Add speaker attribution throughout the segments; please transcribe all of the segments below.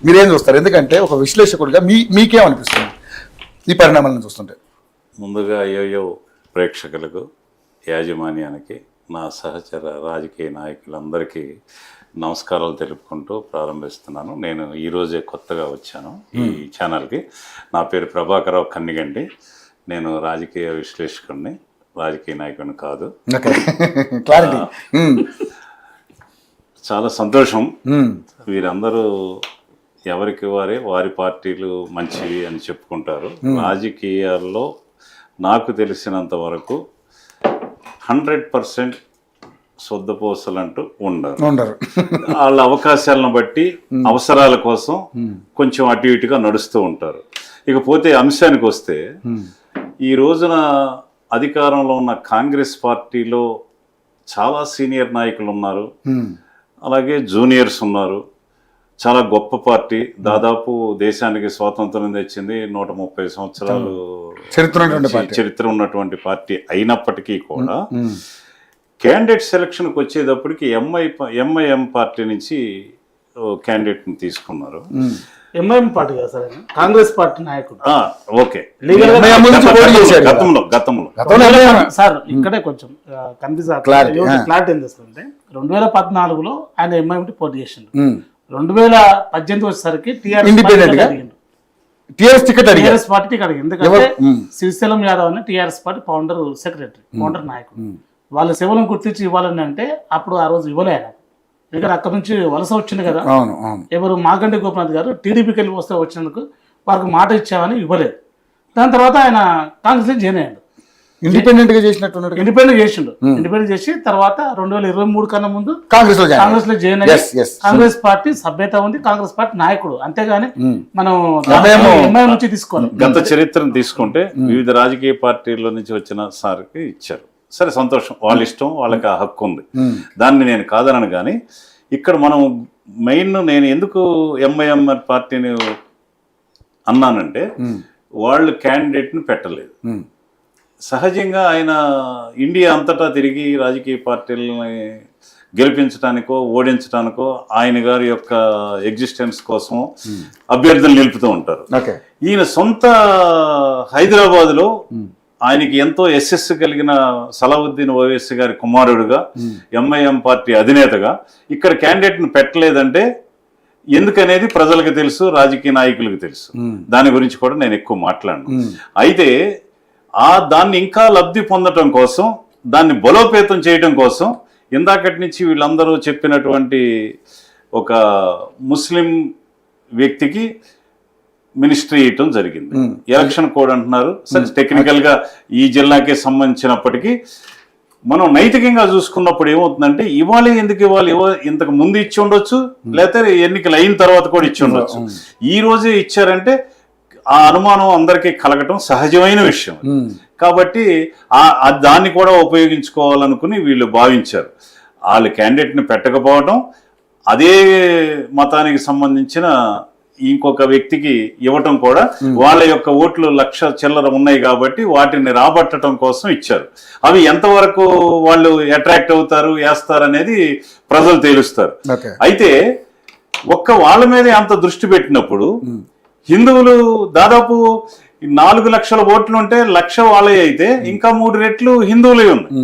Speaker 1: మీరేం చూస్తారు? ఎందుకంటే ఒక విశ్లేషకుడిగా మీకేమనిపిస్తుంది ఈ పరిణామాలను చూస్తుంటే?
Speaker 2: ముందుగా అయ్యో ప్రేక్షకులకు, యాజమాన్యానికి, నా సహచర రాజకీయ నాయకులందరికీ నమస్కారాలు తెలుపుకుంటూ ప్రారంభిస్తున్నాను. నేను ఈరోజే కొత్తగా వచ్చాను ఈ ఛానల్కి. నా పేరు ప్రభాకరరావు కన్నిగండి. నేను రాజకీయ విశ్లేషకుడిని, రాజకీయ నాయకుడిని కాదు.
Speaker 1: క్లారిటీ.
Speaker 2: చాలా సంతోషం. వీరందరూ ఎవరికి వారే వారి పార్టీలు మంచివి అని చెప్పుకుంటారు. రాజకీయాల్లో నాకు తెలిసినంత వరకు 100% శుద్ధపోసలు అంటూ ఉండరు. వాళ్ళ అవకాశాలను బట్టి అవసరాల కోసం కొంచెం అటు ఇటుగా నడుస్తూ ఉంటారు. ఇకపోతే అంశానికి వస్తే, ఈ రోజున అధికారంలో ఉన్న కాంగ్రెస్ పార్టీలో చాలా సీనియర్ నాయకులు ఉన్నారు, అలాగే జూనియర్స్ ఉన్నారు. చాలా గొప్ప పార్టీ, దాదాపు దేశానికి స్వాతంత్రం తెచ్చింది, 130 సంవత్సరాలు చరిత్ర ఉన్నటువంటి పార్టీ అయినప్పటికీ కూడా క్యాండిడేట్ సెలక్షన్కి వచ్చేటప్పటికి ఎంఐఎం పార్టీ నుంచి క్యాండిడేట్ని తీసుకున్నారు.
Speaker 3: ఎంఐఎం పార్టీ కదా సార్, కాంగ్రెస్ పార్టీ నాయకుడు.
Speaker 2: ఓకే, గతంలో
Speaker 3: సార్ ఇక్కడే కొంచెం కన్ఫ్యూజ్ క్లారిటీ ఏం చేస్తుందంటే, 2014లో ఆయన ఎంఐఎం పోటీ చేసిండు. 2018 వచ్చేసరికి టీఆర్ఎస్ పార్టీ టికెట్ అడిగింది. ఎందుకంటే శ్రీశైలం యాదవ్ అని టీఆర్ఎస్ పార్టీ ఫౌండర్ నాయకుడు. వాళ్ళ సేవలను గుర్తించి ఇవ్వాలని అంటే అప్పుడు ఆ రోజు ఇవ్వలే ఆయన. ఎందుకంటే అక్కడ నుంచి వలస వచ్చింది కదా, ఎవరు మాగంటి గోపనాథ్ గారు టీడీపీకి వెళ్ళి వస్తే వచ్చినందుకు వారికి మాట ఇచ్చామని ఇవ్వలేదు. దాని తర్వాత ఆయన కాంగ్రెస్ జాయిన్ అయ్యాడు. ఇండిపెండెంట్ చేసిండు. ఇండిపెండెంట్ చేసి తర్వాత 2023 కన్నా ముందు కాంగ్రెస్ లో జాయిన్ అయ్యి కాంగ్రెస్ పార్టీ సభ్యత ఉంది, కాంగ్రెస్ పార్టీ నాయకుడు. అంతేగాని మనం ఎంఐఎం నుంచి తీసుకోవాలి.
Speaker 2: గత చరిత్రను తీసుకుంటే వివిధ రాజకీయ పార్టీల నుంచి వచ్చిన సార్కి ఇచ్చారు. సరే, సంతోషం, వాళ్ళ ఇష్టం, వాళ్ళకి ఆ హక్కు ఉంది, దాన్ని నేను కాదనను. కానీ ఇక్కడ మనం నేను ఎందుకు ఎంఐఎం పార్టీని అన్నానంటే, వాళ్ళు క్యాండిడేట్ని పెట్టలేదు. సహజంగా ఆయన ఇండియా అంతటా తిరిగి రాజకీయ పార్టీలని గెలిపించడానికో ఓడించడానికో ఆయన గారి యొక్క ఎగ్జిస్టెన్స్ కోసం అభ్యర్థులు నిలుపుతూ ఉంటారు. ఈయన సొంత హైదరాబాద్లో ఆయనకి ఎంతో యశస్సు కలిగిన సలావుద్దీన్ ఓవైసీ గారి కుమారుడుగా, ఎంఐఎం పార్టీ అధినేతగా ఇక్కడ క్యాండిడేట్ని పెట్టలేదంటే ఎందుకనేది ప్రజలకు తెలుసు, రాజకీయ నాయకులకు తెలుసు. దాని గురించి కూడా నేను ఎక్కువ మాట్లాడను. అయితే దాన్ని ఇంకా లబ్ధి పొందటం కోసం, దాన్ని బలోపేతం చేయడం కోసం ఇందాకటి నుంచి వీళ్ళందరూ చెప్పినటువంటి ఒక ముస్లిం వ్యక్తికి మినిస్ట్రీ ఇవ్వటం జరిగింది. ఎలక్షన్ కోడ్ అంటున్నారు. సరే, టెక్నికల్ గా ఈ జిల్లాకే సంబంధించినప్పటికీ మనం నైతికంగా చూసుకున్నప్పుడు ఏమవుతుందంటే, ఎందుకు ఇవ్వాలి, ఇంతకు ముందు ఇచ్చి ఉండొచ్చు, లేకపోతే ఎన్నికలు అయిన తర్వాత కూడా ఇచ్చి ఉండొచ్చు. ఈ రోజే ఇచ్చారంటే ఆ అనుమానం అందరికీ కలగటం సహజమైన విషయం. కాబట్టి దాన్ని కూడా ఉపయోగించుకోవాలనుకుని వీళ్ళు భావించారు. వాళ్ళు క్యాండిడేట్ని పెట్టకపోవడం, అదే మతానికి సంబంధించిన ఇంకొక వ్యక్తికి ఇవ్వటం కూడా వాళ్ళ యొక్క ఓట్లు 1,00,000 చిల్లర ఉన్నాయి కాబట్టి వాటిని రాబట్టడం కోసం ఇచ్చారు. అవి ఎంతవరకు వాళ్ళు అట్రాక్ట్ అవుతారు, వేస్తారు అనేది ప్రజలు తేలుస్తారు. అయితే వాళ్ళ మీదే అంత దృష్టి పెట్టినప్పుడు హిందువులు దాదాపు 4 లక్షల ఓట్లు ఉంటే 1,00,000 వాళ్ళే అయితే ఇంకా 3 రెట్లు హిందువులే ఉన్నాయి.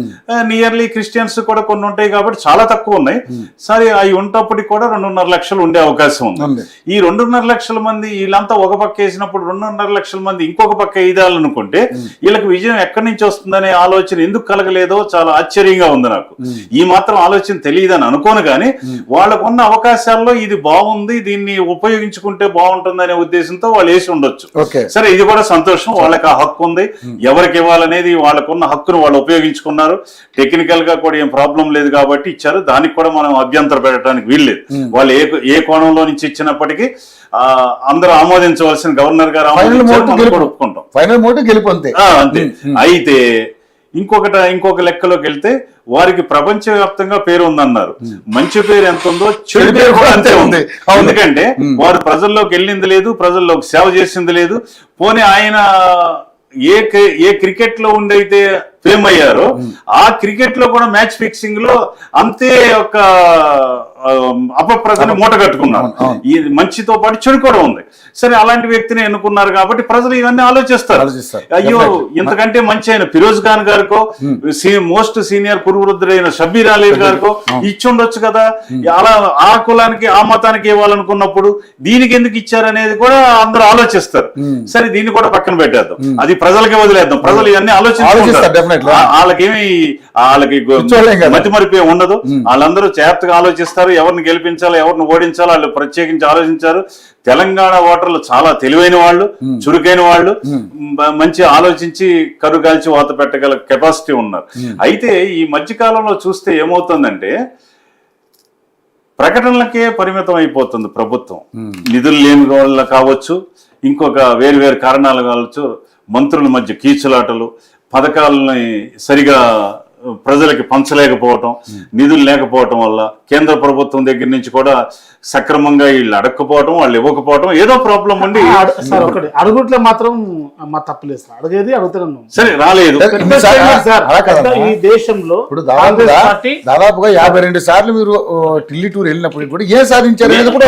Speaker 2: నియర్లీ క్రిస్టియన్స్ కూడా కొన్ని ఉంటాయి కాబట్టి చాలా తక్కువ ఉన్నాయి. సరే, అవి ఉన్నప్పటికీ కూడా 2.5 లక్షలు ఉండే అవకాశం ఉంది. ఈ 2.5 లక్షల మంది వీళ్ళంతా ఒక పక్క వేసినప్పుడు 2.5 లక్షల మంది ఇంకొక పక్క వేయాలనుకుంటే వీళ్ళకి విజయం ఎక్కడి నుంచి వస్తుందనే ఆలోచన ఎందుకు కలగలేదో చాలా ఆశ్చర్యంగా ఉంది నాకు. ఈ మాత్రం ఆలోచన తెలియదని అనుకోను, కానీ వాళ్ళకున్న అవకాశాల్లో ఇది బాగుంది, దీన్ని ఉపయోగించుకుంటే బాగుంటుందనే ఉద్దేశంతో వాళ్ళు వేసి ఉండొచ్చు. సరే, ఇది కూడా సంతోషం, వాళ్ళకి ఆ హక్కు ఉంది. ఎవరికి ఇవ్వాలనేది వాళ్ళకున్న హక్కును వాళ్ళు ఉపయోగించుకున్నారు. టెక్నికల్ గా కూడా ఏం ప్రాబ్లం లేదు కాబట్టి ఇచ్చారు. దానికి కూడా మనం అభ్యంతరం పెట్టడానికి వీల్లేదు. వాళ్ళు ఏ కోణంలో నుంచి ఇచ్చినప్పటికీ అందరూ ఆమోదించవలసిన గవర్నర్ గారు అంతే. అయితే ఇంకొక లెక్కలోకి వెళ్తే వారికి ప్రపంచవ్యాప్తంగా పేరు ఉందన్నారు. మంచి పేరు ఎంత ఉందో చెడు పేరు కూడా అంతే ఉంది. ఎందుకంటే వారు ప్రజల్లోకి వెళ్ళింది లేదు, ప్రజల్లోకి సేవ చేసింది లేదు. పోనీ ఆయన ఏ క్రికెట్ లో ఉండైతే ఫేమ్ అయ్యారో ఆ క్రికెట్ లో కూడా మ్యాచ్ ఫిక్సింగ్ లో అంతే ఒక అపప్రదని మూట కట్టుకున్నారు. ఈ మంచితో పాటు చెడు కూడా ఉంది. సరే, అలాంటి వ్యక్తిని ఎన్నుకున్నారు కాబట్టి ప్రజలు ఇవన్నీ ఆలోచిస్తారు. అయ్యో, ఇంతకంటే మంచి అయిన ఫిరోజ్ ఖాన్ గారికో మోస్ట్ సీనియర్ కురువృద్ధుడైన షబ్బీర్ అలీ గారికో ఇచ్చి ఉండొచ్చు కదా. అలా ఆ కులానికి ఆ మతానికి ఇవ్వాలనుకున్నప్పుడు దీనికి ఎందుకు ఇచ్చారనేది కూడా అందరూ ఆలోచిస్తారు. సరే, దీన్ని కూడా పక్కన పెట్టేద్దాం, అది ప్రజలకే వదిలేద్దాం. ప్రజలు ఇవన్నీ ఆలోచిస్తారు. వాళ్ళకి మతి మరిపే ఉండదు. వాళ్ళందరూ జాగ్రత్తగా ఆలోచిస్తారు. ఎవరిని గెలిపించాలో ఎవరిని ఓడించాలో వాళ్ళు ప్రత్యేకించి ఆలోచించారు. తెలంగాణ ఓటర్లు చాలా తెలివైన వాళ్ళు, చురుకైన వాళ్ళు, మంచి ఆలోచించి కరుగాల్చి వాత పెట్టగల కెపాసిటీ ఉన్నారు. అయితే ఈ మధ్యకాలంలో చూస్తే ఏమవుతుందంటే ప్రకటనలకే పరిమితం అయిపోతుంది ప్రభుత్వం. నిధులు లేని వల్ల కావచ్చు, ఇంకొక వేరు కారణాలు కావచ్చు, మంత్రుల మధ్య కీచులాటలు, పథకాలని సరిగా ప్రజలకి పంచలేకపోవటం, నిధులు లేకపోవటం వల్ల కేంద్ర ప్రభుత్వం దగ్గర నుంచి కూడా సక్రమంగా వీళ్ళు అడగకపోవటం, వాళ్ళు ఇవ్వకపోవటం, ఏదో ప్రాబ్లం ఉండి
Speaker 3: అడుగుట్లో మాత్రం మా తప్పలేదు సార్. అడిగేది అడుగుతున్నాను.
Speaker 2: సరే, రాలేదు.
Speaker 3: ఈ దేశంలో
Speaker 1: దాదాపుగా 52 సార్లు మీరు ఢిల్లీ టూర్ వెళ్ళినప్పుడు కూడా ఏం సాధించారు
Speaker 2: ఎందుకు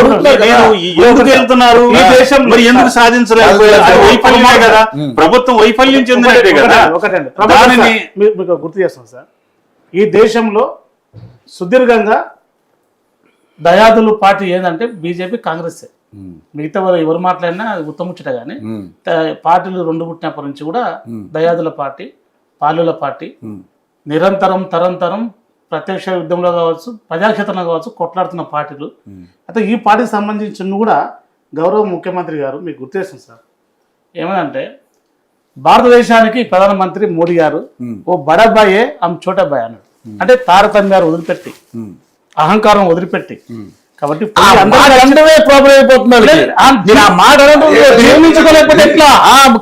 Speaker 2: వెళ్తున్నారు? ఈ దేశం మరి ఎందుకు సాధించలేకపోయారు? వైఫల్యమే కదా, ప్రభుత్వం వైఫల్యం చెందినట్టే కదా.
Speaker 3: మీకు గుర్తు చేస్తాను సార్, ఈ దేశంలో సుదీర్ఘంగా దయాదులు పార్టీ ఏంటంటే బీజేపీ, కాంగ్రెస్. మిగతా వారు ఎవరు మాట్లాడినా అది ఉత్తముచ్చట. కానీ పార్టీలు రెండు పుట్టినప్పటి నుంచి కూడా దయాదుల పార్టీ, పాలుల పార్టీ నిరంతరం తరంతరం ప్రత్యక్ష యుద్ధంలో కావచ్చు, ప్రజాక్షేత్రంలో కావచ్చు కొట్లాడుతున్న పార్టీలు. అయితే ఈ పార్టీకి సంబంధించిన కూడా గౌరవ ముఖ్యమంత్రి గారు మీకు గుర్తేస్తుంది సార్, ఏమనంటే భారతదేశానికి ప్రధానమంత్రి మోడీ గారు ఓ బడాబాయే ఆమె చోటాబాయ్ అన్నాడు. అంటే తారతమ్యాలు వదిలిపెట్టి, అహంకారం వదిలిపెట్టి, కాబట్టి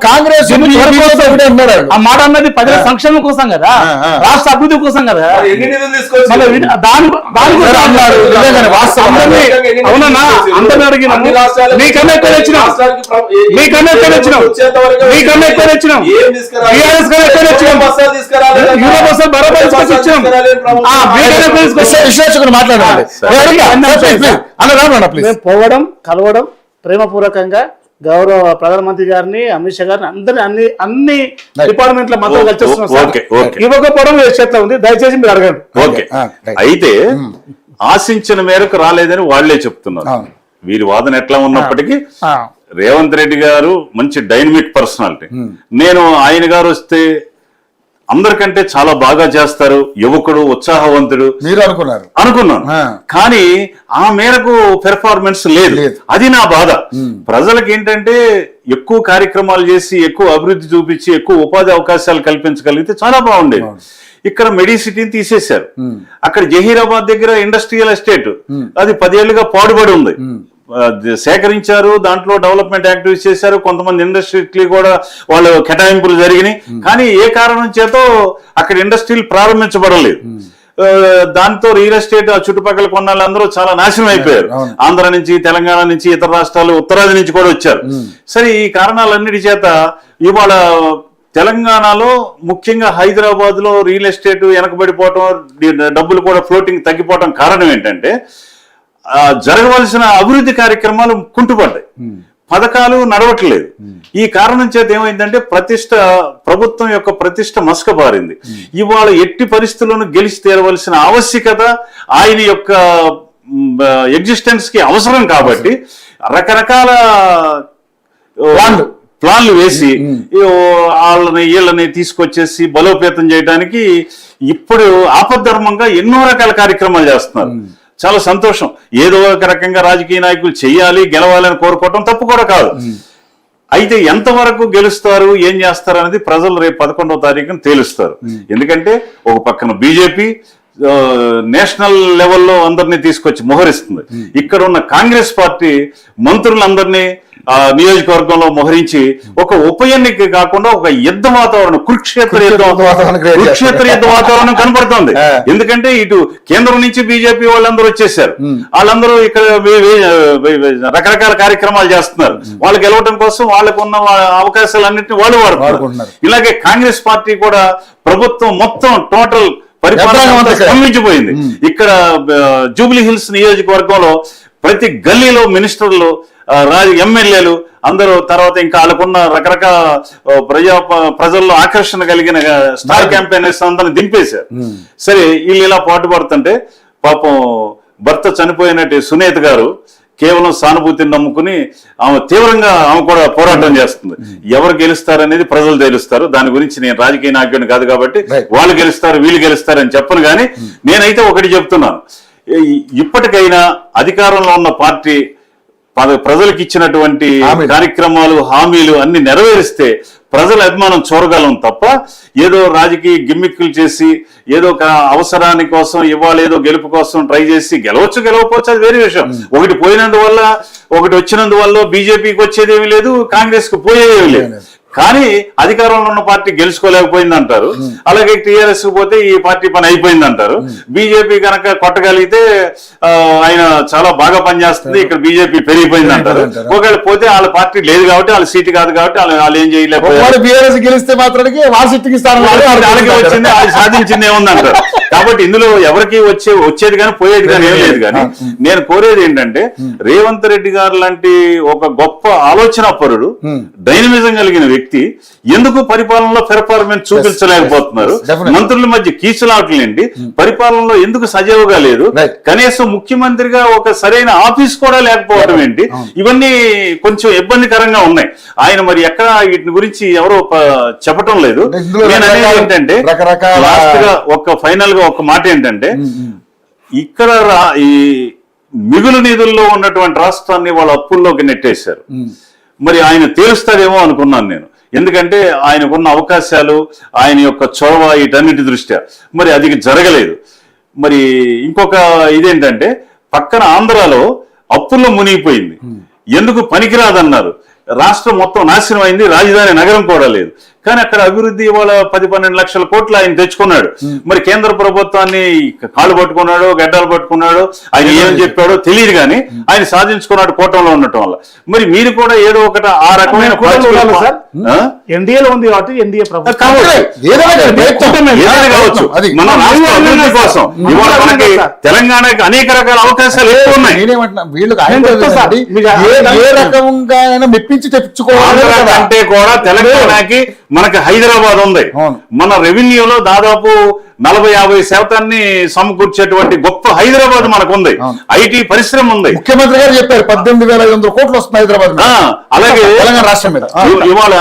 Speaker 3: కాంగ్రెస్ ఆ మాట అన్నది ప్రజల సంక్షేమం కోసం కదా, రాష్ట్ర అభివృద్ధి కోసం కదా. అవునన్నా, అందరినీ అడిగినాం, మీకన్నా ఎక్కువ తెచ్చినాం, మీకన్నా ఎక్కువ తెచ్చినాం, మీకన్నా ఎక్కువ తెచ్చినాం, టీఆర్ఎస్ కన్నా ఎక్కువ తెచ్చినాం, యువ బస్సు బరాబర్ ఇచ్చినాం. విశ్లేషకులు మాట్లాడాలి. పోవడం, కలవడం, ప్రేమపూర్వకంగా గౌరవ ప్రధానమంత్రి గారిని, అమిత్ షా గారిని, అందరినీ అన్ని డిపార్ట్మెంట్ల మద్దతు కలిసి ఇవ్వకపోవడం చేతిలో ఉంది. దయచేసి మీరు అడగండి.
Speaker 2: అయితే ఆశించిన మేరకు రాలేదని వాళ్లే చెప్తున్నారు. వీరి వాదన ఎట్లా ఉన్నప్పటికీ రేవంత్ రెడ్డి గారు మంచి డైనమిక్ పర్సనాలిటీ. నేను ఆయన గారు వస్తే అందరికంటే చాలా బాగా చేస్తారు, యువకుడు, ఉత్సాహవంతుడు
Speaker 1: మీరు
Speaker 2: అనుకున్నాను. కానీ ఆ మేరకు పెర్ఫార్మెన్స్ లేదు. అది నా బాధ. ప్రజలకు ఏంటంటే ఎక్కువ కార్యక్రమాలు చేసి, ఎక్కువ అభివృద్ధి చూపించి, ఎక్కువ ఉపాధి అవకాశాలు కల్పించగలిగితే చాలా బాగుండేది. ఇక్కడ మెడిసిటీని తీసేశారు. అక్కడ జహీరాబాద్ దగ్గర ఇండస్ట్రియల్ ఎస్టేట్ అది 10 ఏళ్లుగా పాడుబడి ఉంది. సేకరించారు, దాంట్లో డెవలప్మెంట్ యాక్టివిటీస్ చేశారు, కొంతమంది ఇండస్ట్రీ కూడా వాళ్ళు కేటాయింపులు జరిగినాయి. కానీ ఏ కారణం చేతో అక్కడ ఇండస్ట్రీలు ప్రారంభించబడలేదు. దాంతో రియల్ ఎస్టేట్ ఆ చుట్టుపక్కల కొన్నాళ్ళందరూ చాలా నాశనం అయిపోయారు. ఆంధ్ర నుంచి, తెలంగాణ నుంచి, ఇతర రాష్ట్రాలు, ఉత్తరాది నుంచి కూడా వచ్చారు. సరే, ఈ కారణాలన్నిటి చేత ఇవాళ తెలంగాణలో ముఖ్యంగా హైదరాబాద్ లో రియల్ ఎస్టేట్ వెనకబడిపోవటం, డబ్బులు కూడా ఫ్లోటింగ్ తగ్గిపోవటం కారణం ఏంటంటే జరగవలసిన అభివృద్ధి కార్యక్రమాలు కుంటుపడ్డాయి, పథకాలు నడవట్లేదు. ఈ కారణం చేత ఏమైందంటే ప్రభుత్వం యొక్క ప్రతిష్ట మసకబారింది. ఇవాళ ఎట్టి పరిస్థితుల్లోనూ గెలిచి తీరవలసిన ఆవశ్యకత ఆయన యొక్క ఎగ్జిస్టెన్స్ కి అవసరం కాబట్టి రకరకాల ప్లాన్లు వేసి వీళ్ళని తీసుకొచ్చేసి బలోపేతం చేయడానికి ఇప్పుడు ఆపద్ధర్మంగా ఎన్నో రకాల కార్యక్రమాలు చేస్తున్నారు. చాలా సంతోషం. ఏదో ఒక రకంగా రాజకీయ నాయకులు చెయ్యాలి, గెలవాలని కోరుకోవటం తప్పు కూడా కాదు. అయితే ఎంతవరకు గెలుస్తారు, ఏం చేస్తారు అనేది ప్రజలు రేపు 11వ తారీఖున తేలుస్తారు. ఎందుకంటే ఒక పక్కన బీజేపీ నేషనల్ లెవెల్లో అందరినీ తీసుకొచ్చి మోహరిస్తుంది. ఇక్కడ ఉన్న కాంగ్రెస్ పార్టీ మంత్రులందరినీ నియోజకవర్గంలో మోహరించి ఒక ఉప ఎన్నిక కాకుండా ఒక యుద్ధ వాతావరణం, కురుక్షేత్ర యుద్ధ వాతావరణం కనపడుతోంది. ఎందుకంటే ఇటు కేంద్రం నుంచి బీజేపీ వాళ్ళందరూ వచ్చేసారు, వాళ్ళందరూ ఇక్కడ రకరకాల కార్యక్రమాలు చేస్తున్నారు. వాళ్ళు గెలవడం కోసం వాళ్ళకు ఉన్న అవకాశాలన్నింటినీ వాళ్ళు వాడుతున్నారు. ఇలాగే కాంగ్రెస్ పార్టీ కూడా ప్రభుత్వం మొత్తం టోటల్ పరిపాలన స్తంభించిపోయింది. ఇక్కడ జూబ్లీ హిల్స్ నియోజకవర్గంలో ప్రతి గల్లీలో మినిస్టర్లు, ఎమ్మెల్యేలు అందరూ, తర్వాత ఇంకా వాళ్ళకున్న రకరకాల ప్రజల్లో ఆకర్షణ కలిగిన స్టార్ క్యాంపెయినర్స్ అందరిని దింపేశారు. సరే, వీళ్ళు ఇలా పాటుపడుతుంటే పాపం భర్త చనిపోయినట్టు సునీత గారు కేవలం సానుభూతిని నమ్ముకుని ఆమె తీవ్రంగా ఆమె కూడా పోరాటం చేస్తుంది. ఎవరు గెలుస్తారనేది ప్రజలు తెలుస్తారు. దాని గురించి నేను రాజకీయ నాయకుడిని కాదు కాబట్టి వాళ్ళు గెలుస్తారు వీళ్ళు గెలుస్తారు అని చెప్పను. కానీ నేనైతే ఒకటి చెప్తున్నాను, ఇప్పటికైనా అధికారంలో ఉన్న పార్టీ ప్రజలకు ఇచ్చినటువంటి కార్యక్రమాలు, హామీలు అన్ని నెరవేరిస్తే ప్రజల అభిమానం చూరగలం తప్ప ఏదో రాజకీయ గిమ్మిక్కులు చేసి ఏదో ఒక అవసరాని కోసం ఇవాళ ఏదో గెలుపు కోసం ట్రై చేసి గెలవకపోవచ్చు, అది వేరే విషయం. ఒకటి పోయినందువల్ల, ఒకటి వచ్చినందువల్ల బీజేపీకి వచ్చేదేమీ లేదు, కాంగ్రెస్ కు పోయేదేమీ లేదు. కానీ అధికారంలో ఉన్న పార్టీ గెలుచుకోలేకపోయింది అంటారు, అలాగే టీఆర్ఎస్ కు పోతే ఈ పార్టీ పని అయిపోయింది అంటారు. బీజేపీ కనుక కొట్టగలిగితే ఆయన చాలా బాగా పనిచేస్తుంది, ఇక్కడ బీజేపీ పెరిగిపోయింది అంటారు. ఒకవేళ పోతే వాళ్ళ పార్టీ లేదు కాబట్టి, వాళ్ళ సీటు కాదు కాబట్టి వాళ్ళు ఏం చేయలేకపోయారు.
Speaker 1: బీఆర్ఎస్ గెలిస్తే మాత్రానికి వాళ్ళ సీటుకి
Speaker 2: వాళ్ళకి వచ్చింది, వాళ్ళు సాధించింది ఏముంది అంటారు. కాబట్టి ఇందులో ఎవరికి వచ్చేది కానీ పోయేది కానీ ఏం లేదు. కానీ నేను కోరేది ఏంటంటే, రేవంత్ రెడ్డి గారు లాంటి ఒక గొప్ప ఆలోచన పరుడు, డైనమిజం కలిగిన వ్యక్తి ఎందుకు పరిపాలనలో పెర్ఫార్మెన్స్ చూపించలేకపోతున్నారు? మంత్రుల మధ్య కీచులాటలేండి, పరిపాలనలో ఎందుకు సజీవగా లేదు? కనీసం ముఖ్యమంత్రిగా ఒక సరైన ఆఫీస్ కూడా లేకపోవడం ఏంటి? ఇవన్నీ కొంచెం ఇబ్బందికరంగా ఉన్నాయి. ఆయన మరి ఎక్కడ వీటి గురించి ఎవరో చెప్పటం లేదు. నేను అనేది ఏంటంటే, లాస్ట్ గా ఫైనల్ గా ఒక మాట ఏంటంటే, ఇక్కడ ఈ మిగులు నిధుల్లో ఉన్నటువంటి రాష్ట్రాన్ని వాళ్ళ అప్పుల్లోకి నెట్టేశారు. మరి ఆయన తేలుస్తాడేమో అనుకున్నాను నేను. ఎందుకంటే ఆయనకున్న అవకాశాలు, ఆయన యొక్క చొరవ, వీటన్నిటి దృష్ట్యా మరి అది జరగలేదు. మరి ఇంకొక ఇదేంటంటే, పక్కన ఆంధ్రాలో అప్పుల్లో మునిగిపోయింది, ఎందుకు పనికిరాదన్నారు. రాష్ట్రం మొత్తం నాశనం అయింది, రాజధాని నగరం కూడా లేదు. కానీ అక్కడ అభివృద్ధి ఇవాళ 10-12 లక్షల కోట్లు ఆయన తెచ్చుకున్నాడు. మరి కేంద్ర ప్రభుత్వాన్ని కాళ్ళు పట్టుకున్నాడో గడ్డలు పట్టుకున్నాడో ఆయన ఏం చెప్పాడో తెలియదు, కానీ ఆయన సాధించుకున్నాడు కూటమిలో ఉండటం వల్ల. మరి మీరు కూడా ఏదో ఒకటి ఆ రకమైన
Speaker 3: ఎన్డీఏలో ఉంది కాబట్టి ఎన్డీఏ ప్రభుత్వం
Speaker 2: కావచ్చు. మన రాష్ట్ర అభివృద్ధి కోసం ఇవాళ మనకి తెలంగాణకి అనేక రకాల అవకాశాలు ఎక్కువ ఉన్నాయి.
Speaker 1: మెప్పించి తెచ్చుకోవాలి
Speaker 2: అంటే కూడా తెలంగాణకి మనకి హైదరాబాద్ ఉంది. మన రెవెన్యూలో దాదాపు 40-50% సమకూర్చేటువంటి గొప్ప హైదరాబాద్ మనకు ఉంది. ఐటీ పరిశ్రమ ఉంది.
Speaker 1: ముఖ్యమంత్రి గారు చెప్పారు 18,500 కోట్లు వస్తుంది హైదరాబాద్.
Speaker 2: అలాగే
Speaker 1: తెలంగాణ రాష్ట్రం మీద
Speaker 2: ఇవాళ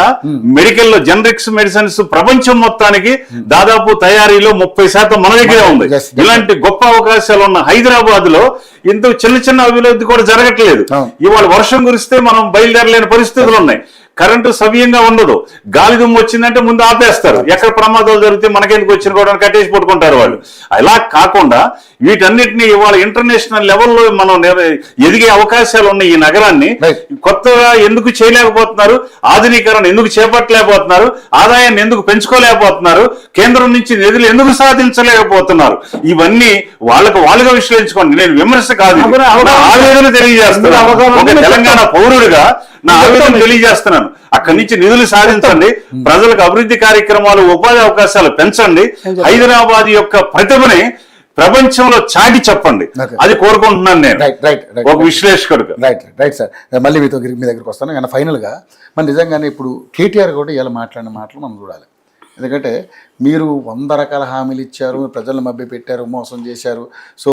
Speaker 2: మెడికల్ లో జనరిక్స్ మెడిసిన్స్ ప్రపంచం మొత్తానికి దాదాపు తయారీలో 30% మన దగ్గరే ఉంది. ఇలాంటి గొప్ప అవకాశాలు ఉన్న హైదరాబాద్ లో ఇంత చిన్న అభివృద్ధి కూడా జరగట్లేదు. ఇవాళ వర్షం కురిస్తే మనం బయలుదేరలేని పరిస్థితులు ఉన్నాయి. కరెంటు సవ్యంగా ఉండదు, గాలి దుమ్ము వచ్చిందంటే ముందు ఆపేస్తారు. ఎక్కడ ప్రమాదాలు జరిగితే మనకెందుకు వచ్చిన కూడా కట్టేసి పట్టుకుంటారు వాళ్ళు. అలా కాకుండా వీటన్నిటిని ఇవాళ ఇంటర్నేషనల్ లెవెల్లో మనం ఎదిగే అవకాశాలు ఉన్న ఈ నగరాన్ని కొత్తగా ఎందుకు చేయలేకపోతున్నారు? ఆధునీకరణ ఎందుకు చేపట్టలేకపోతున్నారు? ఆదాయాన్ని ఎందుకు పెంచుకోలేకపోతున్నారు? కేంద్రం నుంచి నిధులు ఎందుకు సాధించలేకపోతున్నారు? ఇవన్నీ వాళ్ళుగా విశ్లేషించుకోండి. నేను విమర్శ కాదు, ఆవేదన తెలియజేస్తున్నాను. ఒక తెలంగాణ పౌరుడిగా నా ఆవేదన తెలియజేస్తున్నాను. అక్కడి నుంచి నిధులు సాధించండి, ప్రజలకు అభివృద్ధి కార్యక్రమాలు, ఉపాధి అవకాశాలు పెంచండి, హైదరాబాద్ యొక్క ప్రతిభని ప్రపంచంలో చాటి చెప్పండి. అది కోరుకుంటున్నాను నేను ఒక విశ్లేషకుడుగా.
Speaker 1: రైట్ సార్, మళ్ళీ మీ దగ్గరికి వస్తాను. కానీ ఫైనల్ గా మరి నిజంగానే ఇప్పుడు కేటీఆర్ కూడా ఇలా మాట్లాడిన మాటలు మనం చూడాలి. ఎందుకంటే మీరు 100 రకాల హామీలు ఇచ్చారు, ప్రజలను మభ్య పెట్టారు, మోసం చేశారు. సో